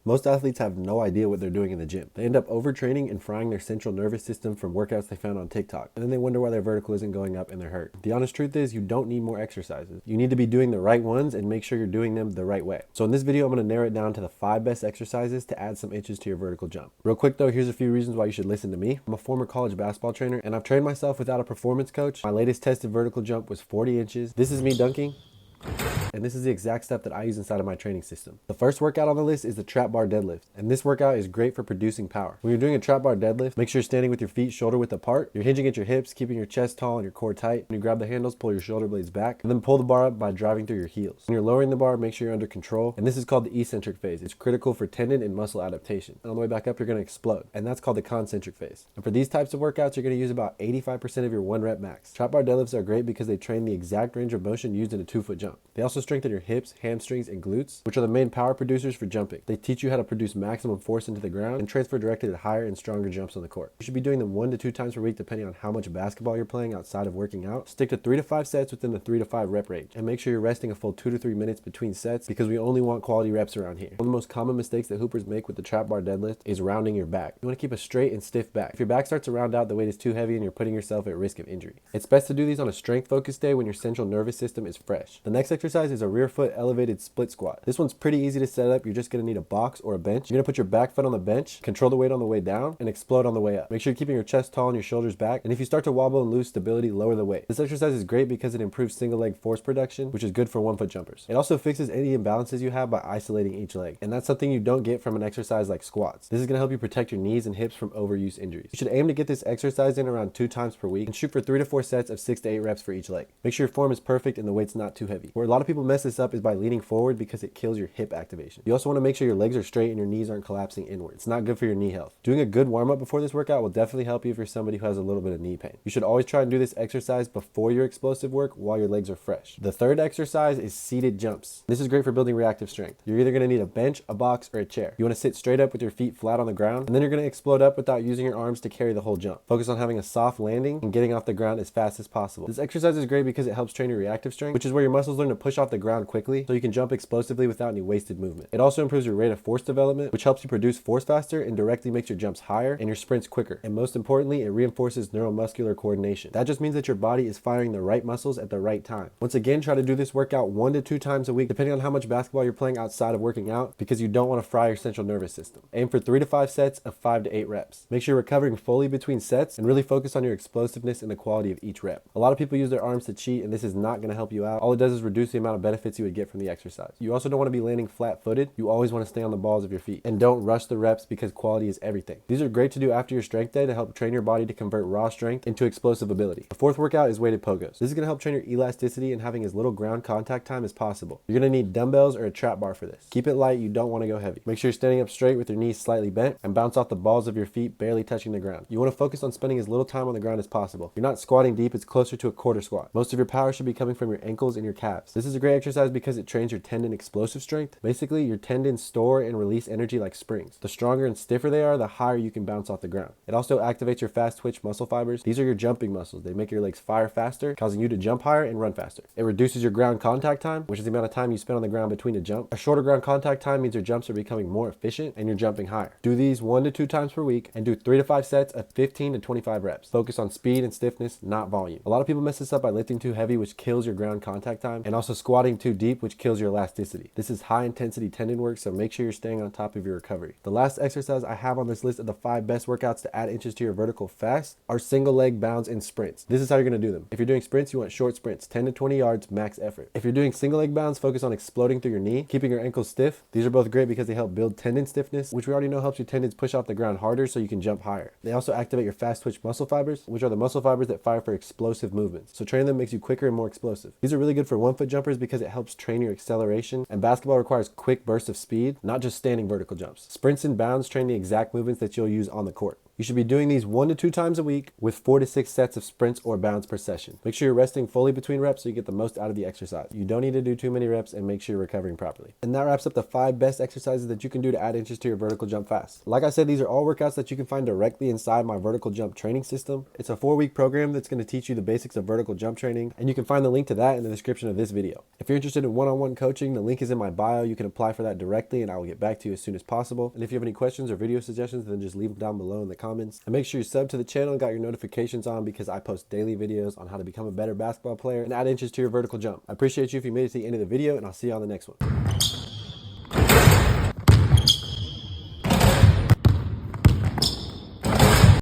Most athletes have no idea what they're doing in the gym. They end up overtraining and frying their central nervous system from workouts they found on TikTok, and then they wonder why their vertical isn't going up and they're hurt. The honest truth is you don't need more exercises. You need to be doing the right ones and make sure you're doing them the right way. So in this video, I'm going to narrow it down to the 5 best exercises to add some inches to your vertical jump. Real quick though, here's a few reasons why you should listen to me. I'm a former college basketball trainer and I've trained myself without a performance coach. My latest tested vertical jump was 40 inches. This is me dunking. And this is the exact step that I use inside of my training system. The first workout on the list is the trap bar deadlift. And this workout is great for producing power. When you're doing a trap bar deadlift, make sure you're standing with your feet shoulder width apart. You're hinging at your hips, keeping your chest tall and your core tight. When you grab the handles, pull your shoulder blades back, and then pull the bar up by driving through your heels. When you're lowering the bar, make sure you're under control. And this is called the eccentric phase. It's critical for tendon and muscle adaptation. And on the way back up, you're gonna explode. And that's called the concentric phase. And for these types of workouts, you're gonna use about 85% of your 1 rep max. Trap bar deadlifts are great because they train the exact range of motion used in a 2-foot jump. They also strengthen your hips, hamstrings, and glutes, which are the main power producers for jumping. They teach you how to produce maximum force into the ground and transfer directly to higher and stronger jumps on the court. You should be doing them 1 to 2 times per week depending on how much basketball you're playing outside of working out. Stick to 3 to 5 sets within the 3 to 5 rep range, and make sure you're resting a full 2 to 3 minutes between sets because we only want quality reps around here. One of the most common mistakes that hoopers make with the trap bar deadlift is rounding your back. You want to keep a straight and stiff back. If your back starts to round out, the weight is too heavy and you're putting yourself at risk of injury. It's best to do these on a strength focused day when your central nervous system is fresh. The next exercise is a rear foot elevated split squat. This one's pretty easy to set up. You're just going to need a box or a bench. You're going to put your back foot on the bench, control the weight on the way down, and explode on the way up. Make sure you're keeping your chest tall and your shoulders back. And if you start to wobble and lose stability, lower the weight. This exercise is great because it improves single leg force production, which is good for 1-foot jumpers. It also fixes any imbalances you have by isolating each leg. And that's something you don't get from an exercise like squats. This is going to help you protect your knees and hips from overuse injuries. You should aim to get this exercise in around 2 times per week and shoot for 3 to 4 sets of 6 to 8 reps for each leg. Make sure your form is perfect and the weight's not too heavy. Where a lot of people mess this up is by leaning forward because it kills your hip activation. You also want to make sure your legs are straight and your knees aren't collapsing inward. It's not good for your knee health. Doing a good warm-up before this workout will definitely help you if you're somebody who has a little bit of knee pain. You should always try and do this exercise before your explosive work while your legs are fresh. The third exercise is seated jumps. This is great for building reactive strength. You're either going to need a bench, a box, or a chair. You want to sit straight up with your feet flat on the ground, and then you're going to explode up without using your arms to carry the whole jump. Focus on having a soft landing and getting off the ground as fast as possible. This exercise is great because it helps train your reactive strength, which is where your muscles learn to push off the ground quickly so you can jump explosively without any wasted movement. It also improves your rate of force development, which helps you produce force faster and directly makes your jumps higher and your sprints quicker. And most importantly, it reinforces neuromuscular coordination. That just means that your body is firing the right muscles at the right time. Once again, try to do this workout 1 to 2 times a week, depending on how much basketball you're playing outside of working out, because you don't want to fry your central nervous system. Aim for 3 to 5 sets of 5 to 8 reps. Make sure you're recovering fully between sets and really focus on your explosiveness and the quality of each rep. A lot of people use their arms to cheat, and this is not going to help you out. All it does is reduce the amount of benefits you would get from the exercise. You also don't want to be landing flat-footed. You always want to stay on the balls of your feet. And don't rush the reps because quality is everything. These are great to do after your strength day to help train your body to convert raw strength into explosive ability. The fourth workout is weighted pogos. This is going to help train your elasticity and having as little ground contact time as possible. You're going to need dumbbells or a trap bar for this. Keep it light, you don't want to go heavy. Make sure you're standing up straight with your knees slightly bent and bounce off the balls of your feet barely touching the ground. You want to focus on spending as little time on the ground as possible. You're not squatting deep, it's closer to a quarter squat. Most of your power should be coming from your ankles and your calves. This is a great exercise because it trains your tendon explosive strength. Basically, your tendons store and release energy like springs. The stronger and stiffer they are, the higher you can bounce off the ground. It also activates your fast twitch muscle fibers. These are your jumping muscles. They make your legs fire faster, causing you to jump higher and run faster. It reduces your ground contact time, which is the amount of time you spend on the ground between a jump. A shorter ground contact time means your jumps are becoming more efficient and you're jumping higher. Do these 1 to 2 times per week and do 3 to 5 sets of 15 to 25 reps. Focus on speed and stiffness, not volume. A lot of people mess this up by lifting too heavy, which kills your ground contact time, and also squatting too deep, which kills your elasticity. This is high intensity tendon work, so make sure you're staying on top of your recovery. The last exercise I have on this list of the 5 best workouts to add inches to your vertical fast are single leg bounds and sprints. This is how you're going to do them. If you're doing sprints, you want short sprints, 10 to 20 yards max effort. If you're doing single leg bounds, focus on exploding through your knee, keeping your ankles stiff. These are both great because they help build tendon stiffness, which we already know helps your tendons push off the ground harder so you can jump higher. They also activate your fast twitch muscle fibers, which are the muscle fibers that fire for explosive movements. So training them makes you quicker and more explosive. These are really good for 1-foot jumpers because it helps train your acceleration, and basketball requires quick bursts of speed, not just standing vertical jumps. Sprints and bounds train the exact movements that you'll use on the court. You should be doing these 1 to 2 times a week with 4 to 6 sets of sprints or bounds per session. Make sure you're resting fully between reps so you get the most out of the exercise. You don't need to do too many reps, and make sure you're recovering properly. And that wraps up the 5 best exercises that you can do to add inches to your vertical jump fast. Like I said, these are all workouts that you can find directly inside my vertical jump training system. It's a 4-week program that's going to teach you the basics of vertical jump training, and you can find the link to that in the description of this video. If you're interested in one-on-one coaching, the link is in my bio. You can apply for that directly and I will get back to you as soon as possible. And if you have any questions or video suggestions, then just leave them down below in the comments. And make sure you sub to the channel and got your notifications on, because I post daily videos on how to become a better basketball player and add inches to your vertical jump. I appreciate you if you made it to the end of the video, and I'll see you on the next one.